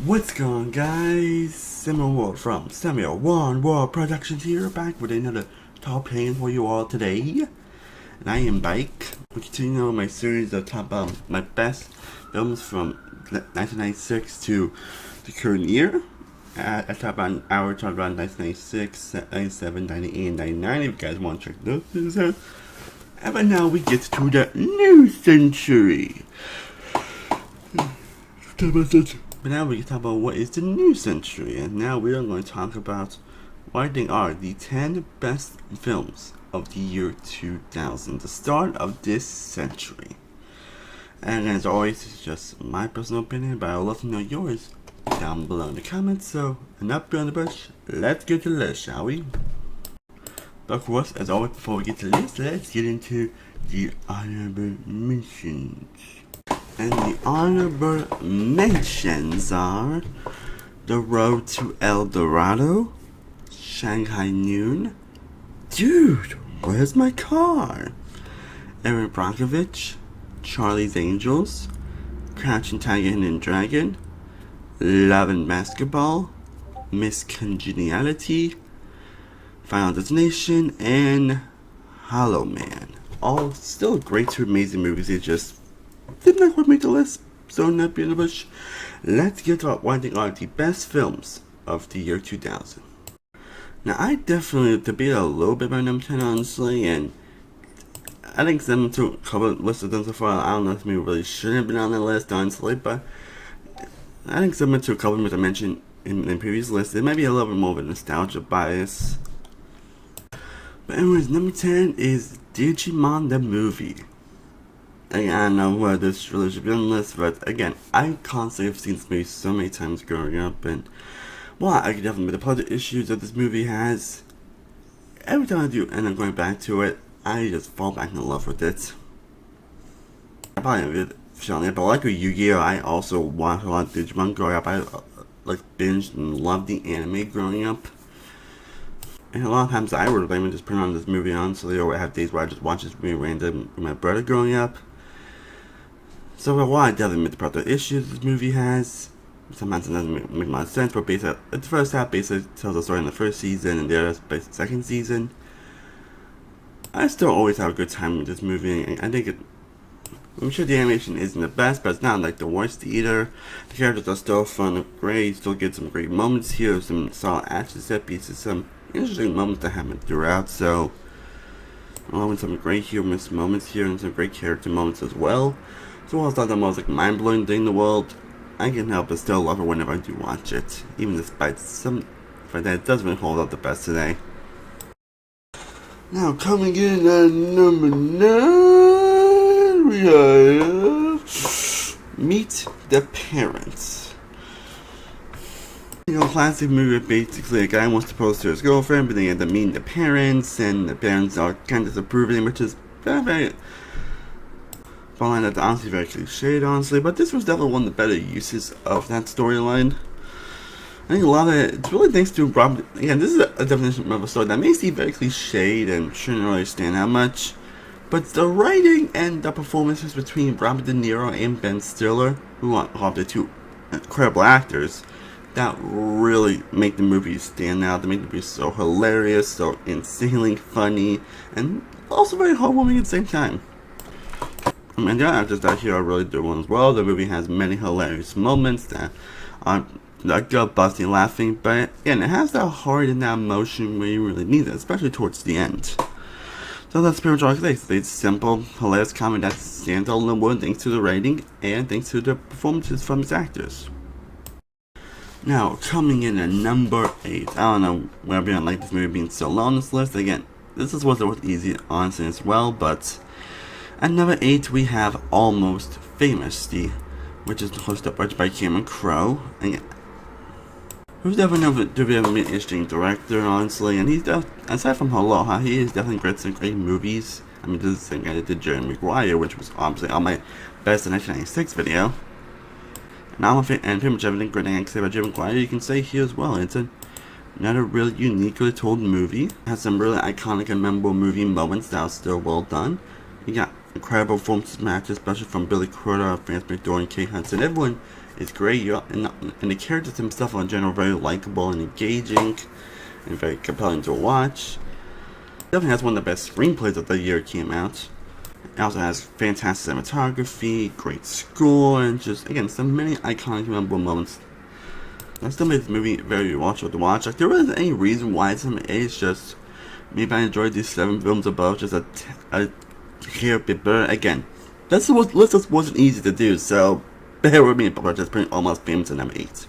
What's going on, guys? Samuel Ward from Samuel One World Productions here, back with another top 10 for you all today. And I am back. We continue on my series of top my best films from 1996 to the current year. I talk about our top about 1996, 97, 98, and 99 if you guys want to check those out. And by now we get to the new century. But now we can talk about what is the new century, and now we are going to talk about what I think are the 10 best films of the year 2000, the start of this century. And as always, it's just my personal opinion, but I would love to know yours down below in the comments. So, enough beyond the bush, let's get to the list, shall we? But of course, as always, before we get to the list, let's get into the honorable mentions. And the honorable mentions are The Road to El Dorado, Shanghai Noon, Dude, Where's My Car? Erin Brockovich, Charlie's Angels, Crouching Tiger, Hidden Dragon, Love and Basketball, Miss Congeniality, Final Destination, and Hollow Man. All still great to amazing movies. They just did not quite make the list, so not being in the bush. Let's get to what I think are the best films of the year 2000. Now, I definitely debate a little bit about number 10, honestly, and I think some to a couple of lists of them so far. I don't know if maybe really shouldn't have been on the list, honestly, but I think some to a couple of them I mentioned in previous lists, it might be a little bit more of a nostalgia bias. But anyways, number 10 is Digimon The Movie. Again, I don't know whether this really should be on the list, but again, I constantly have seen this movie so many times growing up, and well, I can definitely admit the plot issues that this movie has. Every time I do end up going back to it, I just fall back in love with it. I probably have it feeling it, but like with Yu-Gi-Oh, I also watched a lot of Digimon growing up. I binged and loved the anime growing up. And a lot of times I would blame it just putting on this movie honestly, or I have days where I just watch this movie random with my brother growing up. So while I definitely admit the plot issues this movie has, sometimes it doesn't make a lot of sense, but basically, the first half basically tells the story in the first season, and the other basically the second season. I still always have a good time with this movie, and I think I'm sure the animation isn't the best, but it's not like the worst either. The characters are still fun and great, you still get some great moments here, some solid action set pieces, some interesting moments that happen throughout, so along with some great humorous moments here and some great character moments as well. So while it's not the most mind-blowing thing in the world, I can help but still love it whenever I do watch it, even despite some fact that it doesn't really hold up the best today. Now coming in at number 9, we have Meet the Parents. You know, classic movie, basically a guy wants to propose to his girlfriend, but they end up meeting the parents, and the parents are kind of disapproving, which is very following that's honestly very cliched, honestly, but this was definitely one of the better uses of that storyline. I think a lot of it's really thanks to Robert. Again, this is a definition of a story that may seem very cliched and shouldn't really stand out much, but the writing and the performances between Robert De Niro and Ben Stiller, who are the two incredible actors, that really make the movie stand out. They make the movie so hilarious, so insanely funny, and also very heartwarming at the same time. And the other actors that here are really good ones as well. The movie has many hilarious moments that are gut busting, laughing, but again, it has that heart and that emotion where you really need it, especially towards the end. So that's pretty much all I can say. It's simple, hilarious comedy that stands out in the world thanks to the writing and thanks to the performances from its actors. Now, coming in at number 8. I don't know whether I like this movie being so low on this list. Again, this is what was easy, honestly, as well, but at number 8, we have Almost Famous, which is hosted by Cameron Crowe. And who's definitely known to be an interesting director, honestly. And he's aside from Aloha, he is definitely great some great movies. I mean, this is the same guy that did Jerry Maguire, which was obviously on my best in 1996 video. And pretty much everything great I can say about Jerry Maguire, you can say here as well. It's another really uniquely told movie. It has some really iconic and memorable movie moments that are still well done. You got incredible performances matches, especially from Billy Crudup, Frances McDormand, Kate Hudson. Everyone is great. And the characters themselves are in general very likable and engaging and very compelling to watch. Definitely has one of the best screenplays of the year it came out. It also has fantastic cinematography, great score, and just, again, so many iconic, memorable moments. That still makes this movie very rewatchable to watch. Like, there isn't any reason why it's an A, it's just, maybe I enjoyed these 7 films above just a hair bit better. Again, this just wasn't easy to do, so bear with me, but just putting Almost Famous at number 8.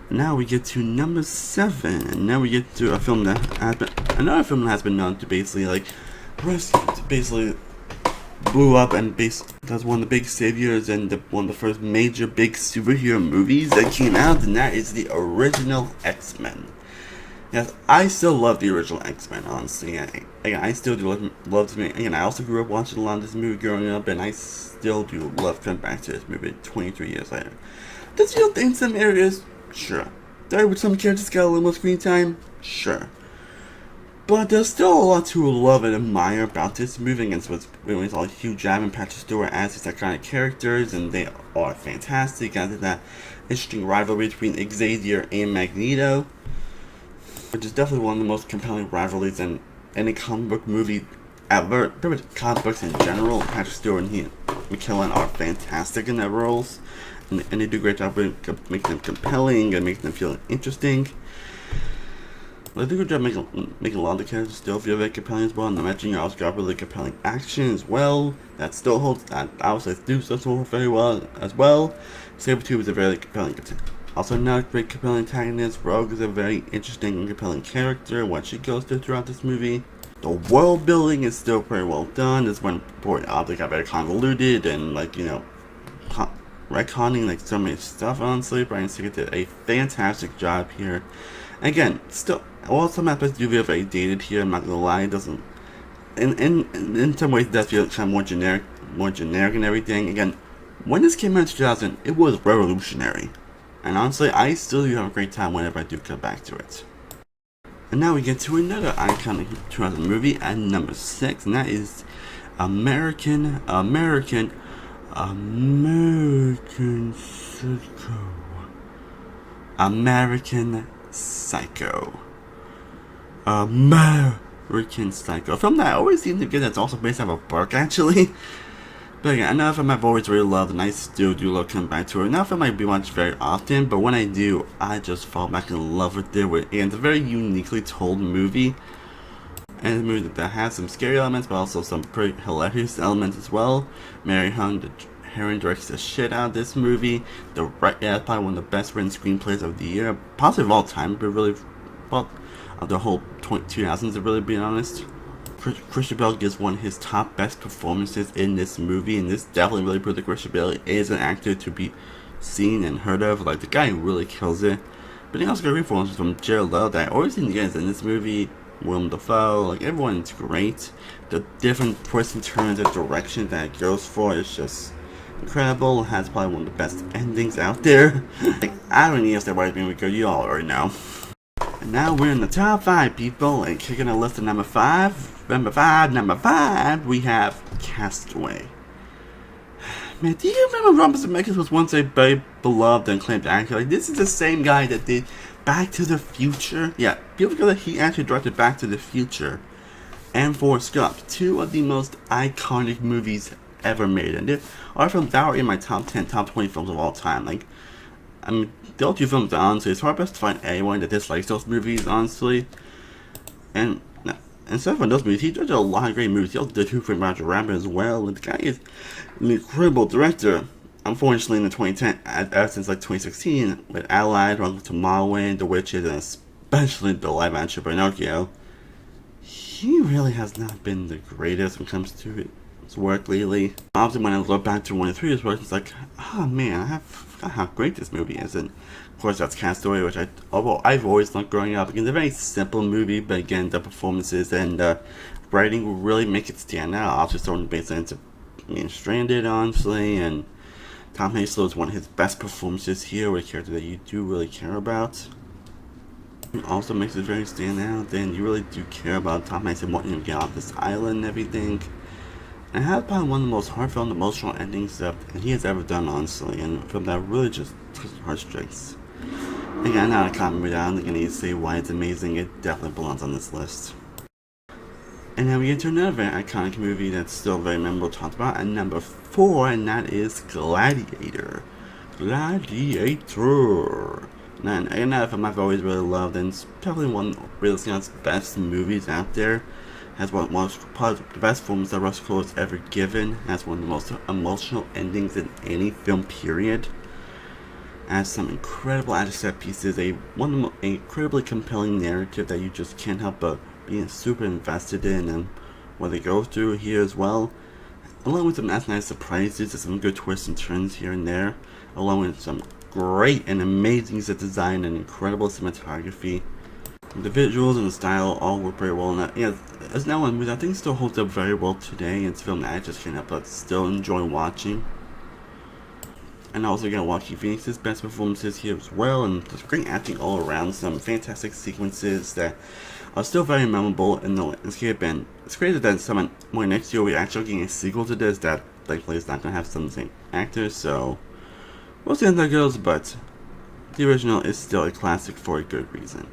Now we get to number 7, and now we get to a film that has been, another film that has been known to basically blew up and that's one of the big saviors and one of the first major big superhero movies that came out, and that is the original X-Men. Yes, I still love the original X-Men, honestly. I still do love this movie. Again, I also grew up watching a lot of this movie growing up, and I still do love coming back to this movie 23 years later. Does you think some areas? Sure. With some characters got a little more screen time? Sure. But there's still a lot to love and admire about this movie, against what's really all Hugh Jackman and Patrick Stewart as these iconic characters, and they are fantastic. I think that interesting rivalry between Xavier and Magneto, which is definitely one of the most compelling rivalries in any comic book movie ever. Pretty much comic books in general. Patrick Stewart and McKellen are fantastic in their roles, and they do a great job of making them compelling and making them feel interesting. But they do a good job making a lot of the characters still feel very compelling as well. And the matching also got really compelling action as well. That still holds. That obviously do still hold very well as well. Sabretooth is a very compelling. Also, not a great compelling antagonist. Rogue is a very interesting and compelling character. What she goes throughout this movie. The world building is still pretty well done. This one part obviously got very convoluted and retconning so many stuff. Honestly, Brian Singer did a fantastic job here. Again, still, while some aspects do feel very dated here, I'm not gonna lie, it doesn't. In some ways, it does feel kind of more generic and everything. Again, when this came out in 2000, it was revolutionary. And honestly, I still do have a great time whenever I do come back to it. And now we get to another iconic 2000 movie at number 6, and that is American Psycho. American Psycho. A film that I always seem to get that's also based off a book, actually. But again, another film I've always really loved, and I still do love coming back to it. Another film I be watched very often, but when I do, I just fall back in love with it. And it's a very uniquely told movie. And it's a movie that has some scary elements, but also some pretty hilarious elements as well. Mary Herron directs the shit out of this movie. It's probably one of the best written screenplays of the year, possibly of all time, but really, well, of the whole 2000s, to really be honest. Christian Bale gives one of his top best performances in this movie, and this definitely really proves that Christian Bale is an actor to be seen and heard of. Like, the guy really kills it. But he also got performances from Jared Leto that I always think is in this movie. Willem Dafoe, like, everyone's great. The different twists and turns and direction that it goes for is just incredible. It has probably one of the best endings out there. Like, I don't need to say why it's being good, you all already know. And now we're in the top 5, people, and kicking a list of number 5, we have Castaway. Man, do you remember Robert Zemeckis was once a very beloved and acclaimed actor? Like, this is the same guy that did Back to the Future. Yeah, people forget that he actually directed Back to the Future and Forrest Gump, 2 of the most iconic movies ever made. And they are films that are in my top 10, top 20 films of all time. Like, I mean, those 2 films, honestly, it's hard best to find anyone that dislikes those movies, honestly. And aside from those movies, he directed a lot of great movies. He also did Who Framed Roger Rabbit as well. And the guy is an incredible director. Unfortunately, in the 2010, ever since 2016, with Allied, Welcome to Marwen, The Witches, and especially the live action Pinocchio, he really has not been the greatest when it comes to his work lately. Often when I look back to one of his works, it's like, oh man, I forgot how great this movie is. And of course, that's Castaway, which I've always loved growing up. Again, it's a very simple movie, but again, the performances and writing will really make it stand out. Obviously, someone based into being stranded, honestly, and Tom Hanks is one of his best performances here with a character that you do really care about. It also makes it very stand out, and you really do care about Tom Hanks and wanting him to get off this island and everything. And it has probably one of the most heartfelt, emotional endings that he has ever done, honestly, and a film that really just touches heartstrings. Again, not a common movie. I don't think I need to say why it's amazing. It definitely belongs on this list. And now we get to another very iconic movie that's still very memorable to talk about, and number 4, and that is Gladiator. Gladiator. And that film I've always really loved, and it's probably one of the best movies out there. Has one of probably the best films that Russell Crowe has ever given. Has one of the most emotional endings in any film, period. Has some incredible added set pieces, an incredibly compelling narrative that you just can't help but being super invested in, and what they go through here as well, along with some nice surprises and some good twists and turns here and there, along with some great and amazing set design and incredible cinematography. The visuals and the style all work very well, and as now one movie I think still holds up very well today. It's a film that I just can't help but still enjoy watching. And also again, Joaquin Phoenix's best performances here as well, and just great acting all around, some fantastic sequences that are still very memorable in the landscape, and it's crazy that more next year we're actually getting a sequel to this that thankfully is not going to have some of the same actors, so we'll see how that goes, but the original is still a classic for a good reason.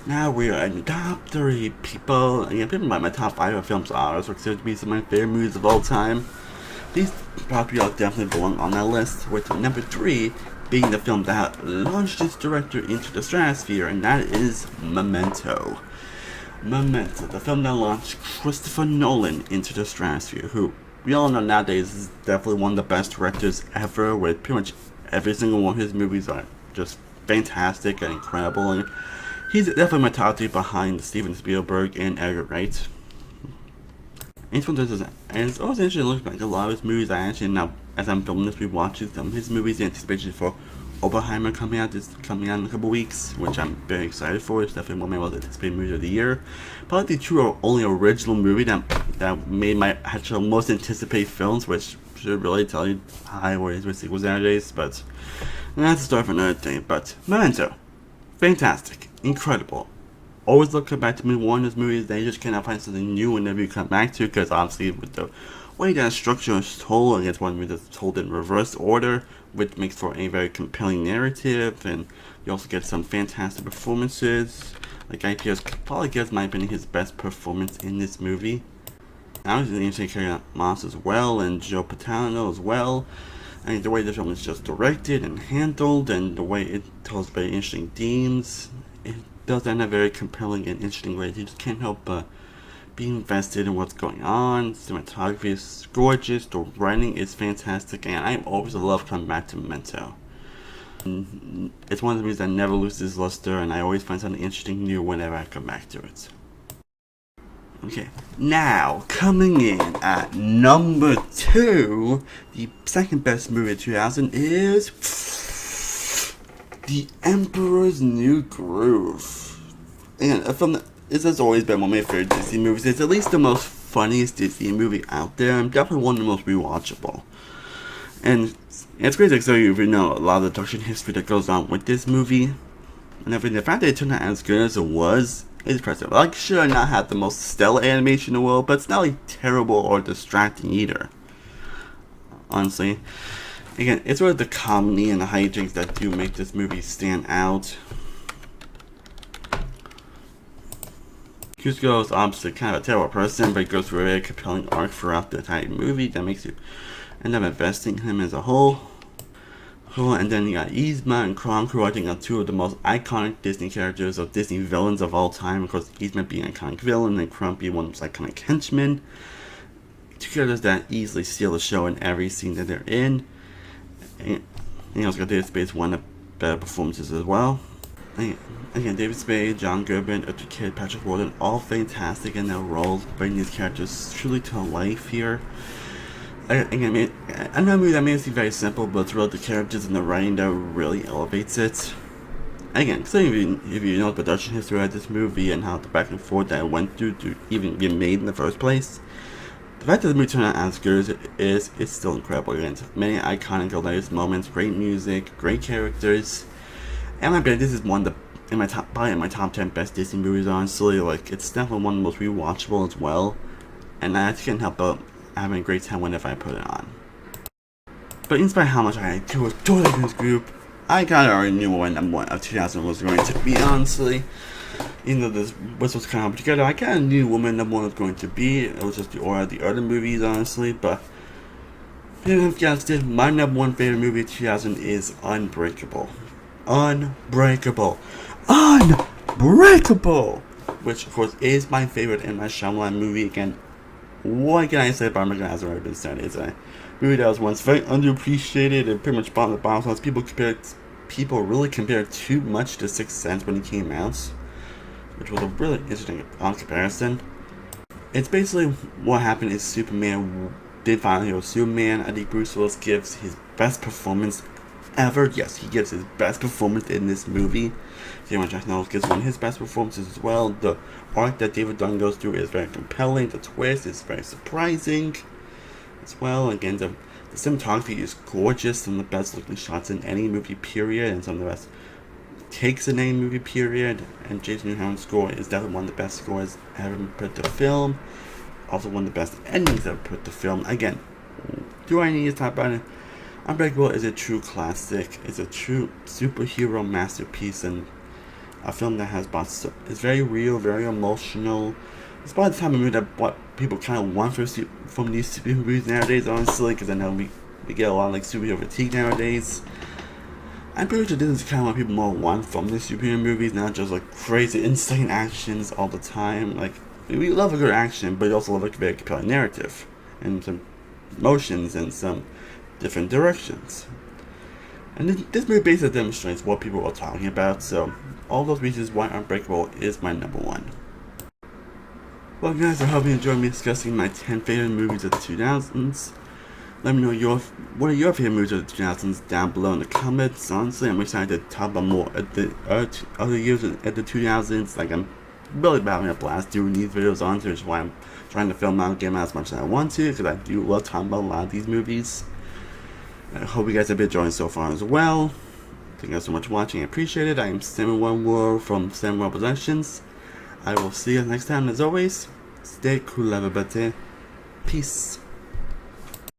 Now we are in top 3, people. Again, people by my top 5 of films are also considered to be some of my favorite movies of all time. These probably all definitely belong on that list, with number 3 being the film that launched its director into the stratosphere, and that is Memento. Memento, the film that launched Christopher Nolan into the stratosphere, who we all know nowadays is definitely one of the best directors ever, with pretty much every single one of his movies are just fantastic and incredible, and he's definitely my top 3 behind Steven Spielberg and Edgar Wright. And it's always interesting to look back at a lot of his movies. I actually now, as I'm filming this, rewatching some of his movies in anticipation for Oppenheimer coming out in a couple weeks, which I'm very excited for. It's definitely one of my most anticipated movies of the year. Probably the true only original movie that made my actual most anticipated films, which should really tell you how it is with sequels nowadays. But that's a story for another day. But Memento, fantastic, incredible. Always look back to one of those movies that you just cannot find something new whenever you come back to, because obviously with the way that structure is told, it's one movie that's told in reverse order, which makes for a very compelling narrative, and you also get some fantastic performances. Like Guy Pearce probably gives, in my opinion, his best performance in this movie. I was really interested in Carrie Moss as well, and Joe Patano as well. And the way the film is just directed and handled, and the way it tells very interesting themes, it does that in a very compelling and interesting way. You just can't help but be invested in what's going on. Cinematography is gorgeous, the writing is fantastic, and I always love coming back to Memento. And it's one of the movies that never loses luster, and I always find something interesting new whenever I come back to it. Okay, now coming in at number 2, the second best movie of 2000 is The Emperor's New Groove. And a film that has always been one of my favorite Disney movies. It's at least the most funniest Disney movie out there, and definitely one of the most rewatchable. And it's great to show you know a lot of the production history that goes on with this movie. And everything. The fact that it turned out as good as it was is impressive. Like, sure, not have the most stellar animation in the world, but it's not like terrible or distracting either. Honestly. Again, it's really the comedy and the hijinks that do make this movie stand out. Cusco is obviously kind of a terrible person, but he goes through a very compelling arc throughout the entire movie that makes you end up investing in him as a whole. And then you got Yzma and Kronk, who I think are 2 of the most iconic Disney characters or Disney villains of all time. Of course, Yzma being an iconic villain and Kronk being one of those iconic henchmen. 2 characters that easily steal the show in every scene that they're in. And you also got David Spade's one of the better performances as well. Again, David Spade, John Goodman, Eartha Kitt, Patrick Warden, all fantastic in their roles, bringing these characters truly to life here. Again, I know a movie that may seem very simple, but it's really the characters and the writing that really elevates it. Again, so if you know the production history of this movie and how the back and forth that it went through to even be made in the first place, the fact that the movie turned out as good as it is, it's still incredible. Again, many iconic, hilarious moments, great music, great characters. And I bet this is one of probably in my top 10 best Disney movies, honestly. Like, it's definitely one of the most rewatchable as well. and I actually can't help but having a great time whenever I put it on. But in spite of how much I do adore this group, I kinda already knew what number 1 of 2000 was going to be, honestly. Even though this was kind of together, I kinda knew what my number 1 was going to be. It was just the order of the other movies, honestly, but if you guys did, my number 1 favorite movie of 2000 is Unbreakable. Unbreakable! Unbreakable! Which, of course, is my favorite M. Night Shyamalan movie. Again, what can I say about it? Has already been said. It's a movie that was once very underappreciated and pretty much bottom of the box office. People really compared too much to Sixth Sense when it came out, which was a really interesting comparison. It's basically what happened is Superman did finally hero Superman. I think Bruce Willis gives his best performance ever. Yes, he gives his best performance in this movie. Samuel Jackson Reynolds gives one of his best performances as well. The arc that David Dunn goes through is very compelling. The twist is very surprising as well. Again, the cinematography is gorgeous. Some of the best looking shots in any movie period, and some of the best takes in any movie period. And Jason Newham's score is definitely one of the best scores ever put to film. Also one of the best endings ever put to film. Again, do I need to talk about it? Unbreakable is a true classic. It's a true superhero masterpiece, and a film that has it's very real, very emotional. It's about the time of movie that what people kind of want from these superhero movies nowadays, honestly, because I know we get a lot of like superhero fatigue nowadays. I'm pretty sure this is kind of what people more want from these superhero movies, not just like crazy, insane actions all the time. Like, we love a good action, but we also love a very compelling narrative and some emotions and some different directions. And this movie basically demonstrates what people are talking about, so all those reasons why Unbreakable is my number 1. Well guys, I hope you enjoyed me discussing my 10 favorite movies of the 2000s. Let me know what are your favorite movies of the 2000s down below in the comments. Honestly, I'm excited to talk about more of the other years at the 2000s. Like, I'm really having a blast doing these videos, honestly, which is why I'm trying to film out and get them out as much as I want to, because I do love talking about a lot of these movies. I hope you guys have been enjoying so far as well. Thank you guys so much for watching. I appreciate it. I am Samuel World from Samuel World Productions. I will see you next time. As always, stay cool, everybody. Peace.